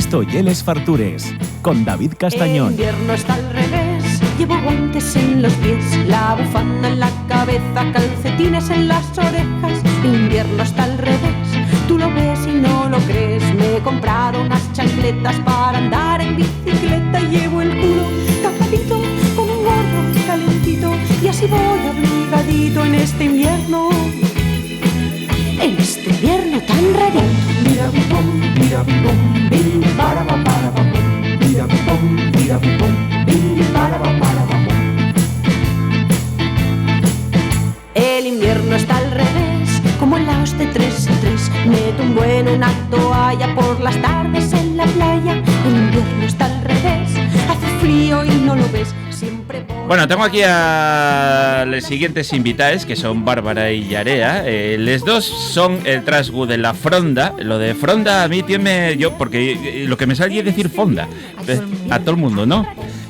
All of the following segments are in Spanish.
Esto yeles fartures, con David Castañón. El invierno está al revés, llevo guantes en los pies, la bufanda en la cabeza, calcetines en las orejas. El invierno está al revés, tú lo ves y no lo crees. Me he comprado unas chancletas para andar en bicicleta y llevo el culo tapadito con un gorro calentito y así voy abrigadito en este invierno. En este invierno tan rarito. Mira bum, mira bum, bim para ba para ba bum. Mira bum, bim para ba para ba bum. El invierno está al revés, como en la hoste 3 y 3. Me tumbo en una toalla por las tardes en la playa. El invierno está al revés, hace frío y no lo ves. Bueno, tengo aquí a los siguientes invitados, que son Bárbara y Yarea. Les dos son el trasgu de la fronda. Lo de fronda a mí tiene yo, porque lo que me sale es decir fonda a todo el mundo, ¿no?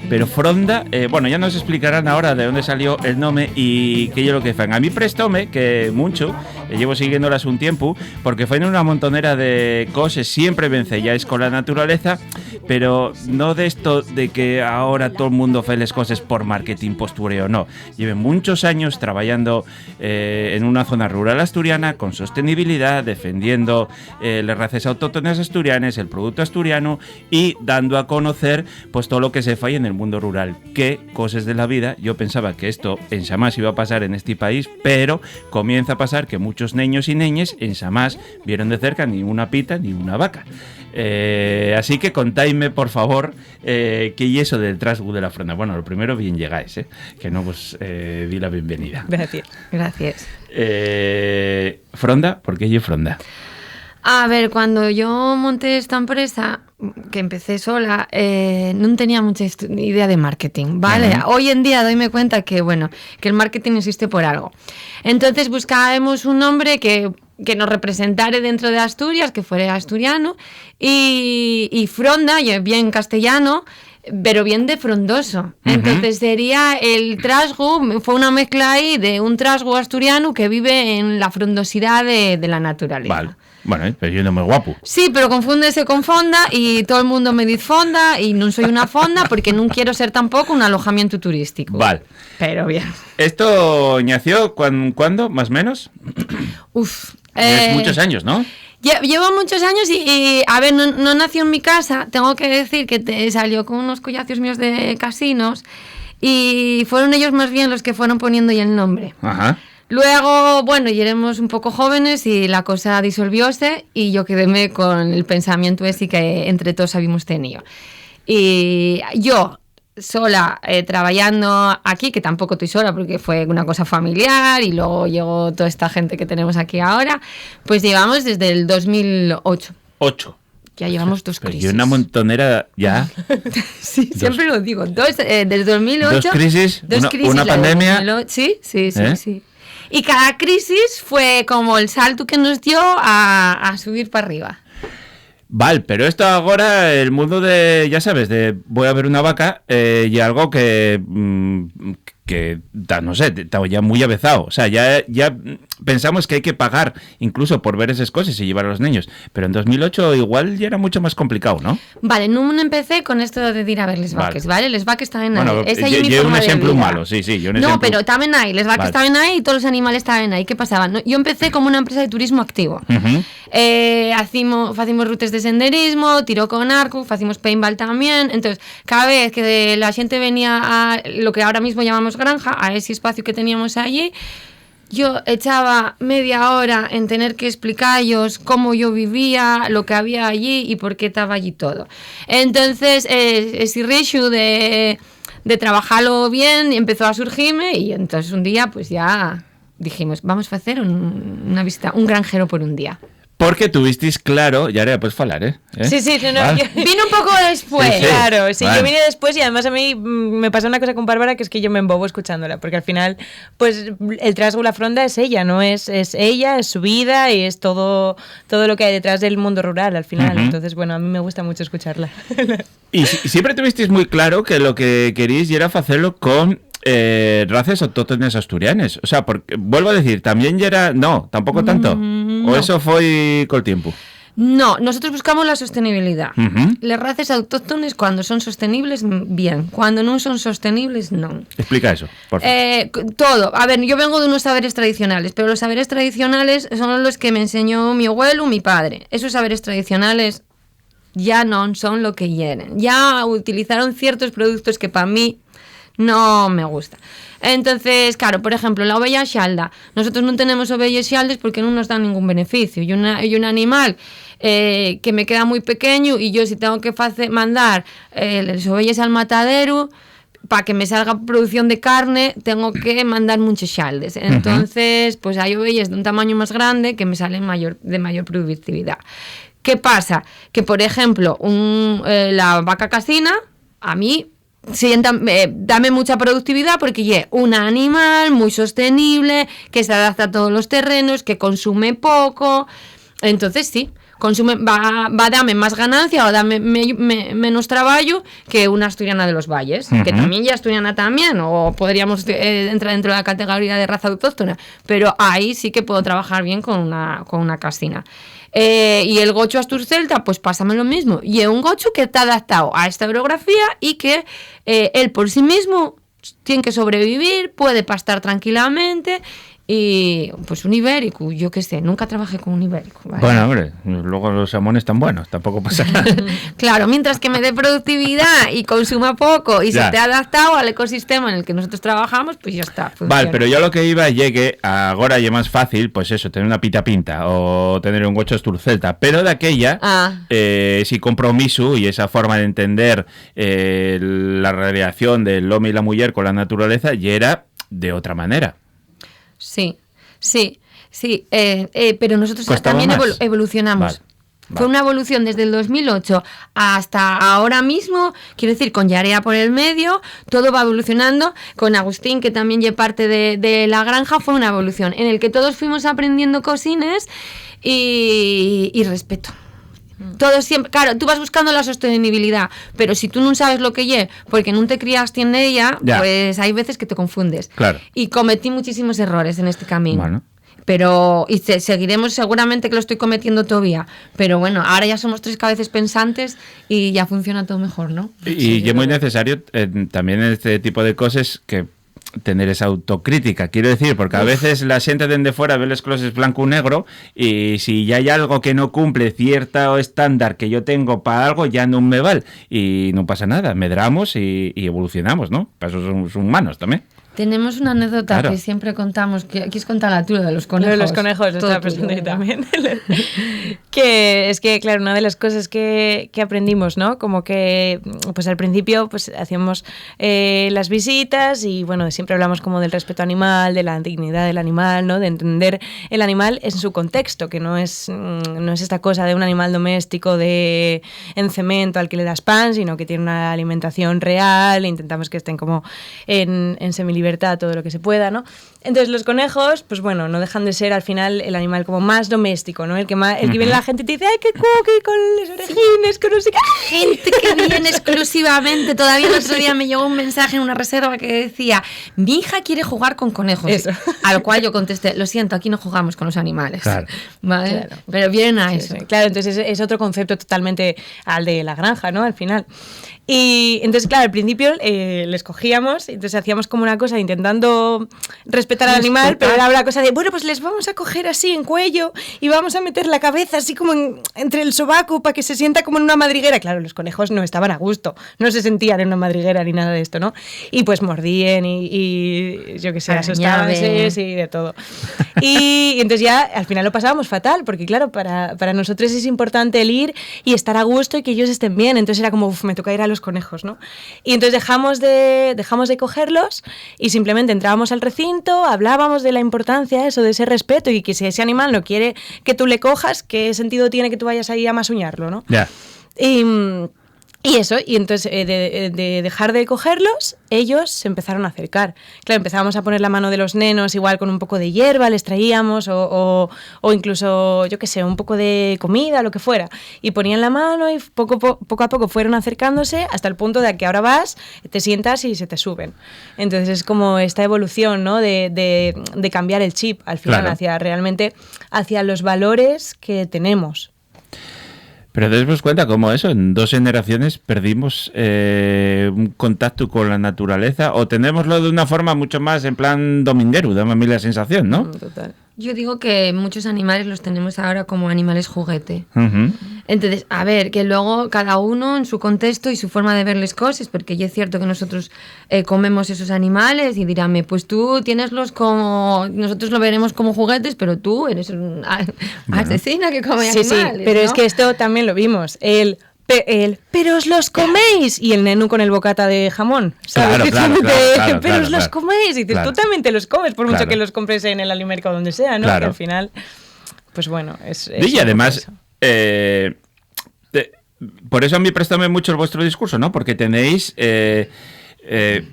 Pero fronda, bueno, ya nos explicarán ahora de dónde salió el nombre y qué es lo que fan. A mí prestóme que mucho, llevo siguiéndolas un tiempo, porque fue en una montonera de cosas, siempre vencelláis con la naturaleza, pero no de esto de que ahora todo el mundo fe las cosas por marketing, postureo, no. Lleven muchos años trabajando en una zona rural asturiana con sostenibilidad, defendiendo las razas autóctonas asturianas, el producto asturiano y dando a conocer pues todo lo que se falla en el mundo rural. Qué cosas de la vida. Yo pensaba que esto en Xamás iba a pasar en este país, pero comienza a pasar que muchos niños y niñas en Xamás vieron de cerca ni una pita ni una vaca. Así que contáisme, por favor, qué y eso del trasgu de la fronda. Bueno, lo primero, bien llegáis, que no pues di la bienvenida. Gracias. Gracias. Fronda, ¿por qué yo fronda? A ver, cuando yo monté esta empresa, que empecé sola, no tenía mucha idea de marketing, ¿vale? Uh-huh. Hoy en día doyme cuenta que, bueno, que el marketing existe por algo. Entonces buscábamos un nombre que nos representara dentro de Asturias, que fuera asturiano, y fronda, bien castellano, pero bien de frondoso. Uh-huh. Entonces sería el trasgu, fue una mezcla ahí de un trasgu asturiano que vive en la frondosidad de la naturaleza. Vale. Bueno, pero yo no me guapo. Sí, pero confúndese con fonda y todo el mundo me dice fonda y no soy una fonda porque no quiero ser tampoco un alojamiento turístico. Vale. Pero bien. ¿Esto nació cuándo, más o menos? Uf. Muchos años, ¿no? Llevo muchos años y a ver, no nació en mi casa. Tengo que decir que salió con unos collacios míos de casinos y fueron ellos más bien los que fueron poniendo ya el nombre. Ajá. Luego, bueno, y éramos un poco jóvenes y la cosa disolvióse y yo quedéme con el pensamiento ese que entre todos habíamos tenido. Y yo, sola, trabajando aquí, que tampoco estoy sola porque fue una cosa familiar y luego llegó toda esta gente que tenemos aquí ahora, pues llevamos desde el 2008. ¿8? Ya llevamos 2 crisis. Y una montonera ya. Sí, siempre lo digo. Desde 2008. 2 crisis, una pandemia. Sí. Y cada crisis fue como el salto que nos dio a subir para arriba. Vale, pero esto ahora, el mundo de, ya sabes, de voy a ver una vaca, y algo que no sé, está ya muy avezado. O sea, ya pensamos que hay que pagar incluso por ver esas cosas y llevar a los niños. Pero en 2008 igual ya era mucho más complicado, ¿no? Vale, no empecé con esto de ir a ver les vaques, ¿vale? Les vaques estaban ahí. Bueno, yo un ejemplo malo, sí. No, pero también ahí, les vaques estaban ahí y todos los animales estaban ahí. ¿Qué pasaba? Yo empecé como una empresa de turismo activo. Uh-huh. Hacimos rutas de senderismo, tiro con arco, hacimos paintball también. Entonces, cada vez que la gente venía a lo que ahora mismo llamamos granja, a ese espacio que teníamos allí, yo echaba media hora en tener que explicarles cómo yo vivía, lo que había allí y por qué estaba allí todo. Entonces, ese ratio de trabajarlo bien empezó a surgirme y entonces un día pues ya dijimos, vamos a hacer una visita, un granjero por un día. Porque tuvisteis claro, y ahora puedes hablar, ¿eh? Sí, ¿vale? Yo vine un poco después. Sí. Claro, sí, vale. Yo vine después y además a mí me pasa una cosa con Bárbara que es que yo me embobo escuchándola, porque al final, pues el trasgu, la fronda es ella, ¿no? Es ella, es su vida y es todo lo que hay detrás del mundo rural al final. Uh-huh. Entonces, bueno, a mí me gusta mucho escucharla. Y siempre tuvisteis muy claro que lo que queréis era hacerlo con razas autóctonas asturianas. O sea, porque, vuelvo a decir, también ya era... No, tampoco tanto. ¿O eso fue con el tiempo? No, nosotros buscamos la sostenibilidad. Las razas autóctones, cuando son sostenibles, bien. Cuando no son sostenibles, no. Explica eso, por favor. Todo. A ver, yo vengo de unos saberes tradicionales, pero los saberes tradicionales son los que me enseñó mi abuelo, mi padre. Esos saberes tradicionales ya no son lo que quieren. Ya utilizaron ciertos productos que para mí no me gusta. Entonces, claro, por ejemplo, la ovella xalda. Nosotros non tenemos ovellas xaldes porque non nos dan ningún beneficio. Y un animal que me queda muy pequeño y yo si tengo que mandar las ovellas al matadero para que me salga producción de carne, tengo que mandar muchos xaldes. Entonces, pues hay ovellas de un tamaño más grande que me salen de mayor productividad. ¿Qué pasa? Que, por ejemplo, la vaca casina, a mí dame mucha productividad porque es un animal muy sostenible, que se adapta a todos los terrenos, que consume poco. Entonces sí, va a darme más ganancia o darme menos trabajo que una asturiana de los valles, que también ya asturiana también, o podríamos entrar dentro de la categoría de raza autóctona, pero ahí sí que puedo trabajar bien con una casina. Y el gocho asturcelta, pues pásame lo mismo. Y es un gocho que está adaptado a esta orografía y que él por sí mismo tiene que sobrevivir, puede pastar tranquilamente. Y pues un ibérico, yo qué sé, nunca trabajé con un ibérico, ¿vale? Bueno, hombre, luego los salmones están buenos, tampoco pasa nada. Claro, mientras que me dé productividad y consuma poco y se esté adaptado al ecosistema en el que nosotros trabajamos, pues ya está. Funciona. Vale, pero yo lo que iba llegue ahora ya más fácil, pues eso, tener una pita pinta o tener un gocho asturcelta, pero de aquella, ese compromiso y esa forma de entender la relación del hombre y la mujer con la naturaleza ya era de otra manera. Sí, pero nosotros también evolucionamos. Vale. Fue una evolución desde el 2008 hasta ahora mismo, quiero decir, con Yarea por el medio, todo va evolucionando. Con Agustín, que también es parte de la granja, fue una evolución en el que todos fuimos aprendiendo cosines y respeto. Todo siempre, claro, tú vas buscando la sostenibilidad, pero si tú no sabes lo que es, porque no te criaste en ella, pues hay veces que te confundes. Claro. Y cometí muchísimos errores en este camino. Bueno. Pero seguiremos, seguramente que lo estoy cometiendo todavía, pero bueno, ahora ya somos 3 cabezas pensantes y ya funciona todo mejor, ¿no? Y es muy necesario también en este tipo de cosas que tener esa autocrítica, quiero decir, porque a veces la gente desde fuera ve las cosas blanco o negro y si ya hay algo que no cumple cierto estándar que yo tengo para algo, ya no me vale y no pasa nada, medramos y evolucionamos, ¿no? Para eso somos humanos también. Tenemos una anécdota que siempre contamos, que aquí es contarla tú, de los conejos. Lo de los conejos, estaba pensando yo también. Que es que, claro, una de las cosas que aprendimos, ¿no? Como que, pues al principio, pues hacíamos las visitas y, bueno, siempre hablamos como del respeto animal, de la dignidad del animal, ¿no? De entender el animal en su contexto, que no es esta cosa de un animal doméstico en cemento al que le das pan, sino que tiene una alimentación real, intentamos que estén como en semilibertad todo lo que se pueda, ¿no? Entonces los conejos, pues bueno, no dejan de ser al final el animal como más doméstico, ¿no? El que viene la gente y te dice, ¡ay, qué cookie! Con las orejines, con no sé qué. Gente que viene exclusivamente. Todavía el otro día me llegó un mensaje en una reserva que decía, mi hija quiere jugar con conejos. Eso. Al cual yo contesté, lo siento, aquí no jugamos con los animales. Claro. ¿Vale? Claro. Pero vienen a eso. Sí. Claro, entonces es otro concepto totalmente al de la granja, ¿no? Al final. Y entonces, claro, al principio les cogíamos, entonces hacíamos como una cosa intentando respetar al animal, pero era una cosa de, bueno, pues les vamos a coger así en cuello y vamos a meter la cabeza así como entre el sobaco para que se sienta como en una madriguera. Claro, los conejos no estaban a gusto, no se sentían en una madriguera ni nada de esto, ¿no? Y pues mordían y yo qué sé, asustaban, sí, de todo. Y entonces ya al final lo pasábamos fatal, porque claro, para nosotros es importante el ir y estar a gusto y que ellos estén bien. Entonces era como, me toca ir a los conejos, ¿no? Y entonces dejamos de cogerlos y simplemente entrábamos al recinto, hablábamos de la importancia de eso, de ese respeto y que si ese animal no quiere que tú le cojas, ¿qué sentido tiene que tú vayas ahí a masuñarlo, ¿no? Ya. Y eso, y entonces de dejar de cogerlos, ellos se empezaron a acercar. Claro, empezábamos a poner la mano de los nenos, igual con un poco de hierba, les traíamos, o incluso, yo qué sé, un poco de comida, lo que fuera. Y ponían la mano y poco a poco fueron acercándose hasta el punto de que ahora vas, te sientas y se te suben. Entonces es como esta evolución, ¿no? de cambiar el chip al final, claro, hacia los valores que tenemos. Pero demos cuenta cómo eso, en 2 generaciones perdimos un contacto con la naturaleza, o tenémoslo de una forma mucho más en plan dominguero, dame a mí la sensación, ¿no? Total. Yo digo que muchos animales los tenemos ahora como animales juguete. Uh-huh. Entonces, a ver, que luego cada uno en su contexto y su forma de ver las cosas, porque ya es cierto que nosotros comemos esos animales y diránme, pues tú tieneslos como, nosotros lo veremos como juguetes, pero tú eres una asesina que come Sí, animales. sí, pero ¿no? es que esto también lo vimos. Pero os los coméis. Y el nenu con el bocata de jamón. ¿Sabes? Claro, Pero os los coméis. Y dices, claro. tú también te los comes, por mucho Claro. que los compres en el Alimercado o donde sea, ¿no? Claro. Que al final, pues bueno, es Y además, por eso a mí préstame mucho el vuestro discurso, ¿no? Porque tenéis...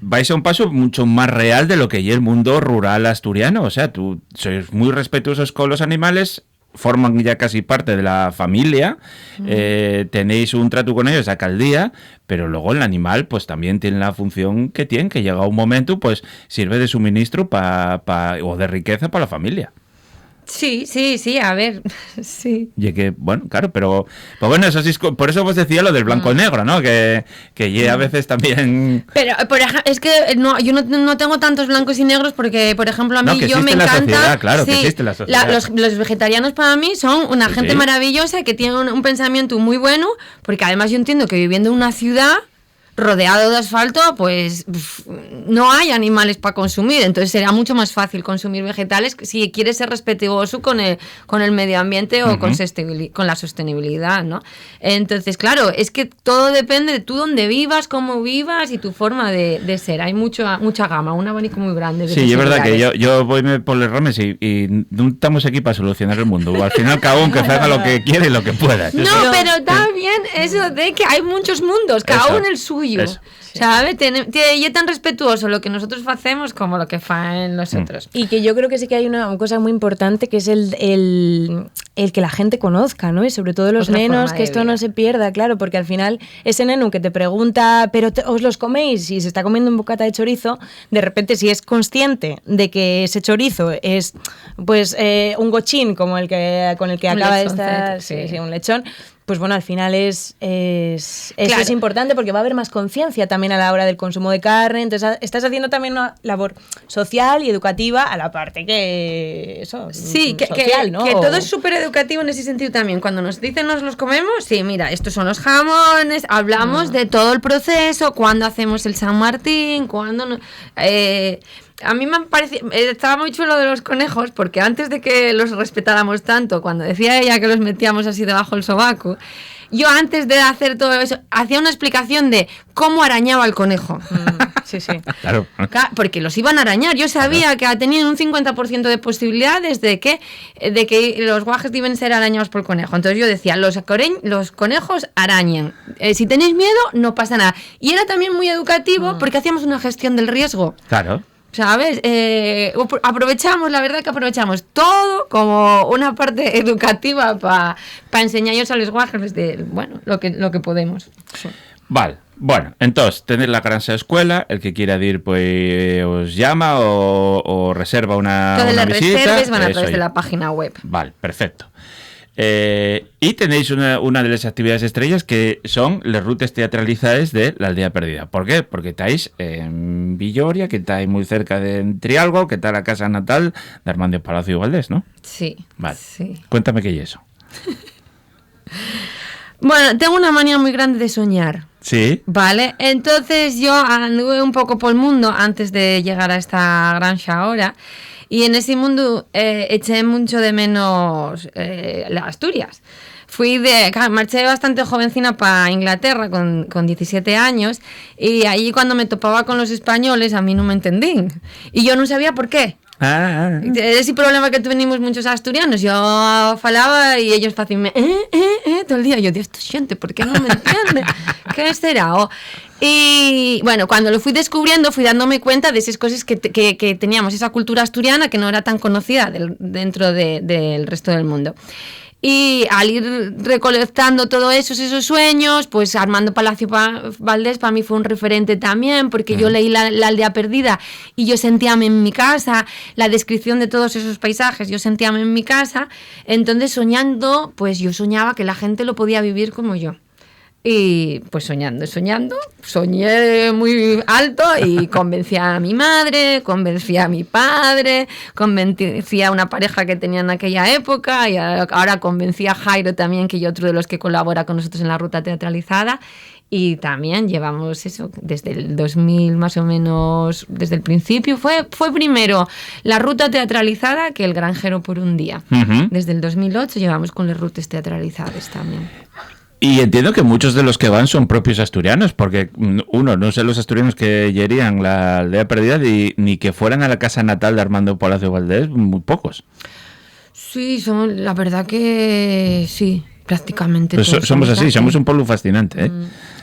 vais a un paso mucho más real de lo que es el mundo rural asturiano. O sea, tú sois muy respetuosos con los animales, forman ya casi parte de la familia, tenéis un trato con ellos a cada día, pero luego el animal pues también tiene la función que tiene, que llega un momento pues sirve de suministro o de riqueza para la familia. Sí, a ver, sí. Y que, bueno, claro, pero bueno, eso sí, por eso vos decía lo del blanco-negro, ¿no? Que a veces también... Pero, por ejemplo, es que no, yo no tengo tantos blancos y negros porque, por ejemplo, a mí que yo me existe la encanta... sociedad, claro, que sí, existe la sociedad. Los vegetarianos para mí son una Sí, gente sí. maravillosa que tiene un pensamiento muy bueno, porque además yo entiendo que viviendo en una ciudad rodeado de asfalto, pues no hay animales para consumir, entonces será mucho más fácil consumir vegetales si quieres ser respetuoso con el medio ambiente o con la sostenibilidad, ¿no? Entonces, claro, es que todo depende de tú dónde vivas, cómo vivas y tu forma de ser. Hay mucha gama, un abanico muy grande de Sí, es verdad que posibilidades. yo voy por los rames y no estamos aquí para solucionar el mundo. Al final cada uno que haga lo que quiere y lo que pueda. No, pero está bien eso de que hay muchos mundos, cada Eso, uno el suyo. eso. ¿Sabes? Y es tan respetuoso lo que nosotros hacemos como lo que hacen los otros. Y que yo creo que sí que hay una cosa muy importante que es el que la gente conozca, ¿no? Y sobre todo los Otra nenos, forma que de esto vida. no se pierda, claro, porque al final ese nenu que te pregunta, ¿pero os los coméis? Y se está comiendo un bocata de chorizo, de repente si es consciente de que ese chorizo es pues un gochín como con el que Un acaba de lechoncete, estar, sí. sí, un lechón, pues bueno, al final eso Claro. es importante porque va a haber más conciencia también a la hora del consumo de carne, entonces estás haciendo también una labor social y educativa a la parte que eso, Sí, social, ¿no? que todo es súper educativo en ese sentido también. Cuando nos dicen nos los comemos, sí, mira, estos son los jamones, hablamos de todo el proceso, cuando hacemos el San Martín, cuando no... a mí me parecía, estaba muy chulo de los conejos, porque antes de que los respetáramos tanto, cuando decía ella que los metíamos así debajo del sobaco, yo antes de hacer todo eso, hacía una explicación de cómo arañaba el conejo. Sí, sí. Claro. Porque los iban a arañar. Yo sabía que tenían un 50% de posibilidades de que los guajes deben ser arañados por el conejo. Entonces yo decía, los conejos arañan. Si tenéis miedo, no pasa nada. Y era también muy educativo porque hacíamos una gestión del riesgo. Claro. ¿Sabes? La verdad que aprovechamos todo como una parte educativa para enseñarles a los guajes de, bueno, lo que podemos. Vale. Bueno, entonces, tenéis la gran escuela, el que quiera ir, pues os llama o reserva una Todas las visita. reservas van a Eso través de ya. la página web. Vale, perfecto. Y tenéis una de las actividades estrellas que son las rutas teatralizadas de la Aldea Perdida. ¿Por qué? Porque estáis en Villoria, que estáis muy cerca de Trialgo, que está la casa natal de Armando Palacio Valdés, ¿no? Sí. Vale. Sí. Cuéntame qué es eso. Bueno, tengo una manía muy grande de soñar. Sí. Vale, entonces yo anduve un poco por el mundo antes de llegar a esta granja ahora y en ese mundo eché mucho de menos las Asturias. Marché bastante jovencina para Inglaterra con 17 años y ahí cuando me topaba con los españoles a mí no me entendí y yo no sabía por qué. Ese problema que tuvimos muchos asturianos, yo falaba y ellos fácilmente todo el día, yo digo, esto gente, ¿por qué no me entiende? ¿Qué será? Y bueno, cuando lo fui descubriendo fui dándome cuenta de esas cosas que teníamos, esa cultura asturiana que no era tan conocida dentro del resto del mundo. Y al ir recolectando todos esos sueños, pues Armando Palacio Valdés para mí fue un referente también, porque yo leí la Aldea Perdida y yo sentíame en mi casa, la descripción de todos esos paisajes, yo sentíame en mi casa, entonces soñando, pues yo soñaba que la gente lo podía vivir como yo. Y pues soñando, soñé muy alto y convencí a mi madre, convencí a mi padre, convencí a una pareja que tenía en aquella época y ahora convencí a Jairo también, que es otro de los que colabora con nosotros en la ruta teatralizada. Y también llevamos eso desde el 2000 más o menos, desde el principio. Fue primero la ruta teatralizada que el granjero por un día. Desde el 2008 llevamos con las rutas teatralizadas también. Y entiendo que muchos de los que van son propios asturianos, porque no sé los asturianos que irían la Aldea Perdida ni que fueran a la casa natal de Armando Palacio Valdés, muy pocos. Sí, la verdad que sí, prácticamente pues todos. Somos así, somos un pueblo fascinante, ¿eh?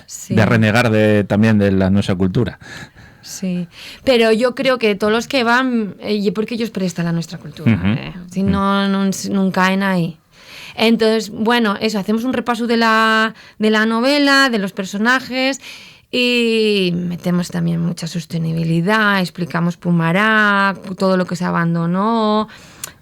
Sí. De renegar también de nuestra cultura. Sí, pero yo creo que todos los que van, porque ellos prestan a nuestra cultura, si no caen ahí. Entonces, bueno, eso, hacemos un repaso de la novela, de los personajes y metemos también mucha sostenibilidad, explicamos Pumará, todo lo que se abandonó,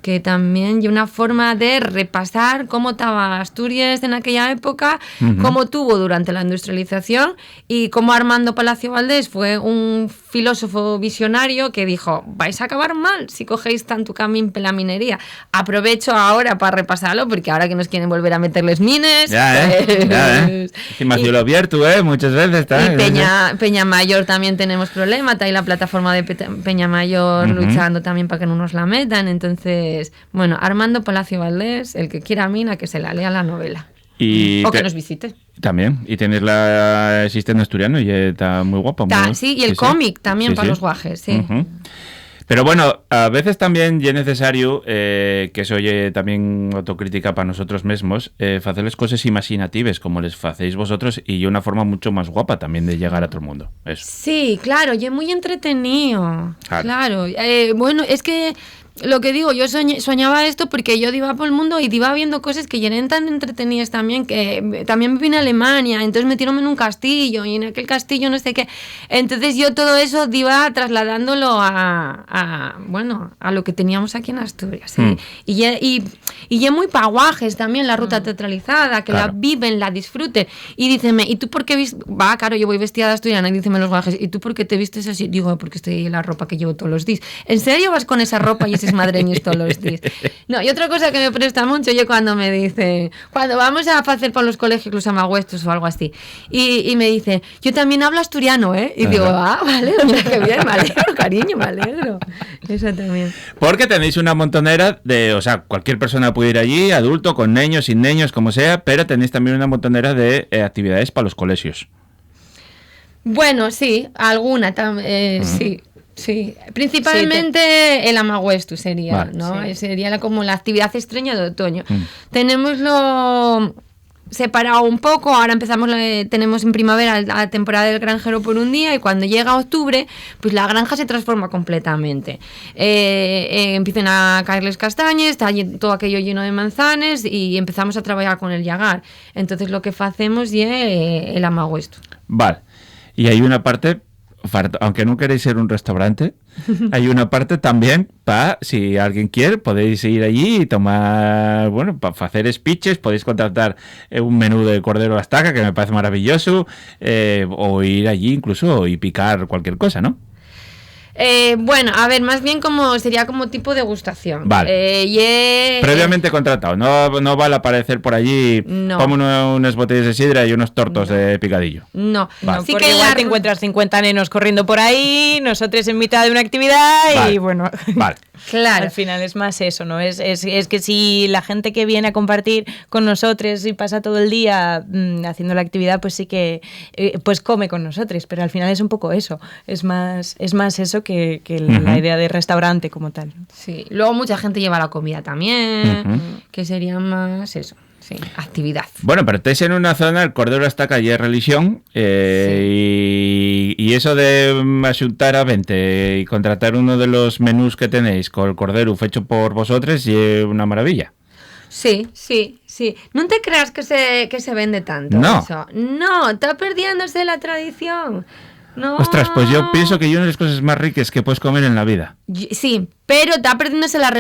que también hay una forma de repasar cómo estaba Asturias en aquella época, cómo tuvo durante la industrialización y cómo Armando Palacio Valdés fue un filósofo visionario que dijo, vais a acabar mal si cogéis tanto camino en la minería. Aprovecho ahora para repasarlo, porque ahora que nos quieren volver a meterles mines... Encima cielo abierto, muchas veces. Está, y Peña Mayor también tenemos problema, está ahí la plataforma de Peña Mayor luchando también para que no nos la metan, entonces... Bueno, Armando Palacio Valdés, el que quiera mina, que se la lea la novela. O que nos visite. También. Y tienes existe en asturiano y está muy guapa. Sí, y el cómic también para los guajes, sí. Pero bueno, a veces también es necesario, que eso oye también autocrítica para nosotros mismos, hacerles cosas imaginativas como les hacéis vosotros y una forma mucho más guapa también de llegar a todo el mundo. Eso. Sí, claro, y es muy entretenido. Claro. Bueno, es que... Lo que digo, yo soñaba esto porque yo iba por el mundo y iba viendo cosas que eran tan entretenidas también, que también viví en Alemania, entonces metieronme en un castillo y en aquel castillo no sé qué. Entonces yo todo eso iba trasladándolo a lo que teníamos aquí en Asturias. ¿Sí? Y es muy paguajes también la ruta teatralizada, que la viven, la disfruten. Y díceme, ¿y tú por qué claro, yo voy vestida de asturiana y díceme los guajes, ¿y tú por qué te vistes así? Digo, porque estoy en la ropa que llevo todos los días. ¿En serio vas con esa ropa y madreños todos los días? No, y otra cosa que me presta mucho, yo cuando me dice, cuando vamos a hacer por los colegios los amagüestos o algo así, y me dice, yo también hablo asturiano, y digo, vale, mira qué bien, me alegro, cariño, me alegro. Eso también. Porque tenéis una montonera o sea, cualquier persona puede ir allí, adulto, con niños, sin niños, como sea, pero tenéis también una montonera de actividades para los colegios. Bueno, sí, alguna sí. Sí, principalmente el Amagüestu sería, ¿no? Sí. Sería como la actividad estrella de otoño. Tenemoslo separado un poco, ahora tenemos en primavera la temporada del granjero por un día y cuando llega octubre, pues la granja se transforma completamente. Empiezan a caerles castañas, está todo aquello lleno de manzanas y empezamos a trabajar con el llagar. Entonces lo que hacemos es el Amagüestu. Vale, y hay una parte... Aunque no queréis ser un restaurante, hay una parte también para, si alguien quiere, podéis ir allí y tomar, para hacer speeches, podéis contratar un menú de cordero a la estaca, que me parece maravilloso, o ir allí incluso y picar cualquier cosa, ¿no? A ver, más bien sería como tipo degustación. Vale. Previamente contratado, no vale aparecer por allí como unas botellas de sidra y unos tortos de picadillo. No, vale. Porque igual te encuentras 50 nenos corriendo por ahí, nosotros en mitad de una actividad y bueno. Vale. Claro. Al final es más eso, ¿no? Es que si la gente que viene a compartir con nosotros y pasa todo el día haciendo la actividad, pues sí que pues come con nosotros, pero al final es un poco eso, es más eso que la idea de restaurante como tal. Sí, luego mucha gente lleva la comida también, que sería más eso. Sí, actividad. Bueno, pero estáis en una zona, el cordero está calle de religión, y eso de asuntar a 20 y contratar uno de los menús que tenéis con el cordero hecho por vosotros es una maravilla. Sí. No te creas que se vende tanto No. eso. No, está perdiéndose la tradición. No. Ostras, pues yo pienso que hay una de las cosas más ricas que puedes comer en la vida. Sí, pero está perdiéndose la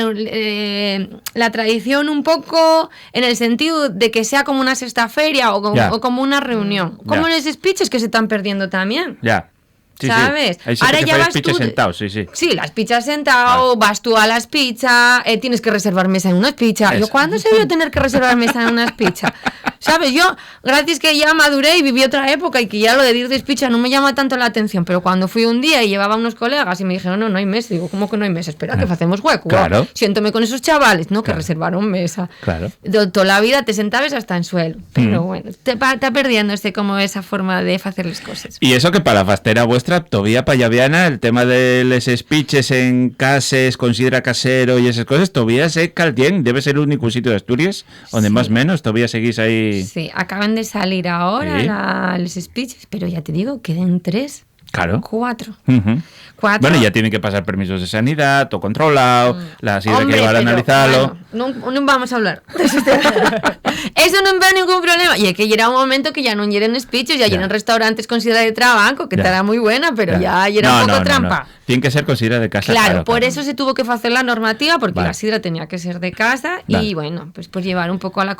tradición un poco en el sentido de que sea como una sexta feria o como una reunión. Como los speeches que se están perdiendo también. Ya. Sí, ¿Sabes? Sí. Ahí sí Ahora que ya vas pizzas tú sentados, sí. Sí, las pizzas sentado, vas tú a las pizzas, tienes que reservar mesa en unas pizzas. Eso. Yo, ¿cuándo se vio tener que reservar mesa en unas pizzas? ¿Sabes? Yo, gracias que ya maduré y viví otra época y que ya lo de ir de pizza no me llama tanto la atención, pero cuando fui un día y llevaba unos colegas y me dijeron, no hay mesa, digo, ¿cómo que no hay mesa? Espera, que hacemos hueco. Claro. Siéntome con esos chavales, ¿no? Que Claro. reservaron mesa. Claro. Toda la vida te sentabas hasta en suelo. Pero bueno, está perdiéndose como esa forma de hacer las cosas. Y eso que para la fastera vuestra, todavía payaviana, el tema de los speeches en cases, considera casero y esas cosas, todavía se caldien, debe ser el único sitio de Asturias donde Sí. más o menos todavía seguís ahí. Sí, acaban de salir ahora Sí. los speeches, pero ya te digo, quedan 3, Claro. 4. Ujú. 4. Bueno, ya tienen que pasar permisos de sanidad, todo controlado, la sidra que Hombre, llevar a pero, analizarlo. bueno, no vamos a hablar de ese tema. Eso no veo ningún problema. Y es que llega un momento que ya no hieren speeches, ya llegan restaurantes con sidra de trabanco, que Ya. estará muy buena, pero ya era un poco trampa. Tienen que ser con sidra de casa. Claro, por eso se tuvo que hacer la normativa, porque Vale. la sidra tenía que ser de casa Vale. y bueno, pues llevar un poco a las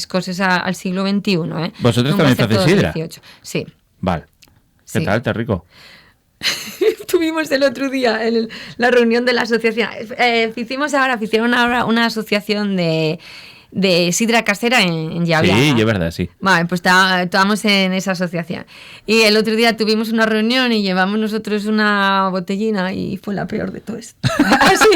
cosas al siglo XXI. ¿Vosotros No también va a ser hacéis todo sidra? 18. Sí. Vale. ¿Qué Sí. tal? ¿Está rico? Tuvimos el otro día la reunión de la asociación. Hicieron ahora una asociación de sidra casera en Llaviana. Sí, es verdad, sí. Vale, pues estábamos en esa asociación. Y el otro día tuvimos una reunión y llevamos nosotros una botellina y fue la peor de todo esto. Así.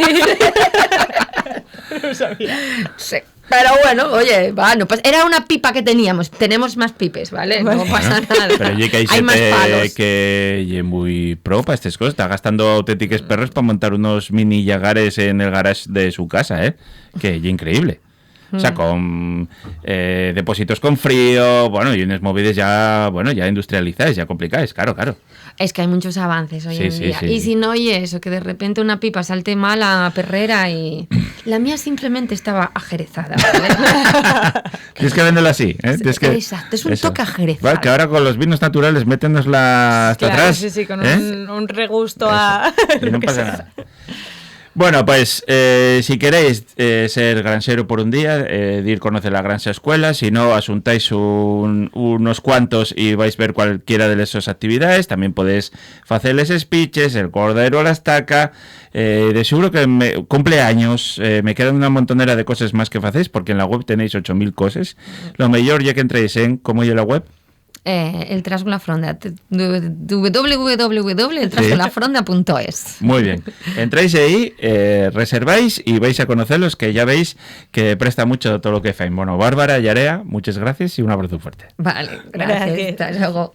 No sabía. Sí. Pero bueno, oye, no pasa. Era una pipa que teníamos. Tenemos más pipes, ¿vale? No pasa nada. Pero oye, que hay más gente palos. que ye muy pro para estas cosas. Está gastando auténticos perros para montar unos mini llagares en el garage de su casa, ¿eh? Que es increíble. O sea, con depósitos con frío, bueno, y unas movidas ya industrializadas, ya complicadas, claro. Es que hay muchos avances hoy Sí, en sí, día. sí. Y si no, oye, eso, que de repente una pipa salte mal a perrera y... La mía simplemente estaba ajerezada, ¿vale? Tienes que venderla así, ¿eh? Tienes que, Exacto, es un toque ajerezado. Vale, que ahora con los vinos naturales métenosla hasta Claro, atrás. sí, con ¿eh? un regusto a... Y no lo que pasa sea. nada. Bueno, pues si queréis ser granxero por un día, de ir a conocer la Granxa Escuela, si no, asuntáis unos cuantos y vais a ver cualquiera de esas actividades, también podéis hacerles speeches, el cordero a la estaca, de seguro que cumpleaños, me quedan una montonera de cosas más que hacéis, porque en la web tenéis 8.000 cosas. Lo mejor ya que entréis en, ¿cómo es la web? El Trasgo La Fronda, www.eltrasgolafronda.es. Muy bien. Entráis ahí, reserváis y vais a conocerlos, que ya veis que presta mucho todo lo que hacen. Bueno, Bárbara y Area, muchas gracias y un abrazo fuerte. Vale, gracias. Gracias. Hasta luego.